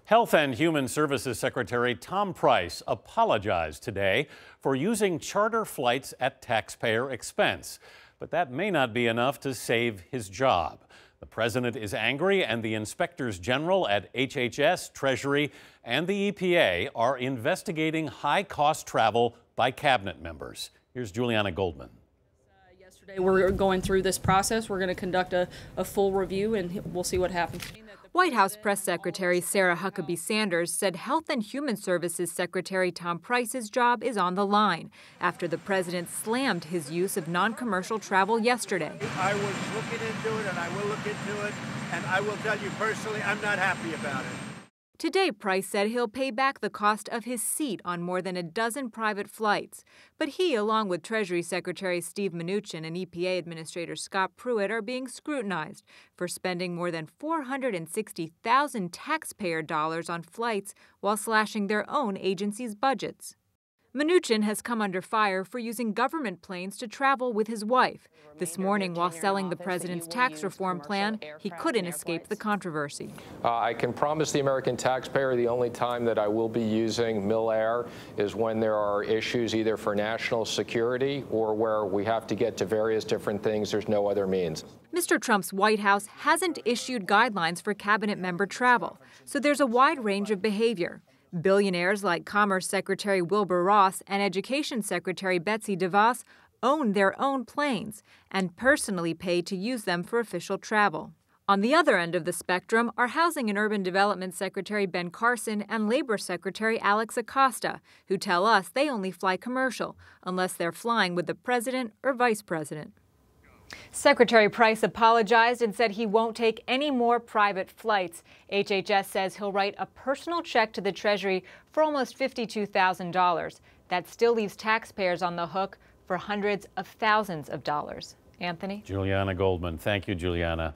Health and Human Services Secretary Tom Price apologized today for using charter flights at taxpayer expense. But that may not be enough to save his job. The president is angry, and the inspectors general at HHS, Treasury, and the EPA are investigating high-cost travel by cabinet members. Here's Julianna Goldman. Yesterday, we're going through this process. We're going to conduct a full review, and we'll see what happens. White House Press Secretary Sarah Huckabee Sanders said Health and Human Services Secretary Tom Price's job is on the line after the president slammed his use of non-commercial travel yesterday. I was looking into it, and I will look into it, and I will tell you personally, I'm not happy about it. Today, Price said he'll pay back the cost of his seat on more than a dozen private flights. But he, along with Treasury Secretary Steve Mnuchin and EPA Administrator Scott Pruitt, are being scrutinized for spending more than $460,000 taxpayer dollars on flights while slashing their own agency's budgets. Mnuchin has come under fire for using government planes to travel with his wife. This morning, while selling the president's tax reform plan, he couldn't escape the controversy. I can promise the American taxpayer the only time that I will be using Mil-Air is when there are issues either for national security or where we have to get to various different things. There's no other means. Mr. Trump's White House hasn't issued guidelines for cabinet member travel, so there's a wide range of behavior. Billionaires like Commerce Secretary Wilbur Ross and Education Secretary Betsy DeVos own their own planes and personally pay to use them for official travel. On the other end of the spectrum are Housing and Urban Development Secretary Ben Carson and Labor Secretary Alex Acosta, who tell us they only fly commercial unless they're flying with the president or vice president. Secretary Price apologized and said he won't take any more private flights. HHS says he'll write a personal check to the Treasury for almost $52,000. That still leaves taxpayers on the hook for hundreds of thousands of dollars. Anthony? Julianna Goldman. Thank you, Julianna.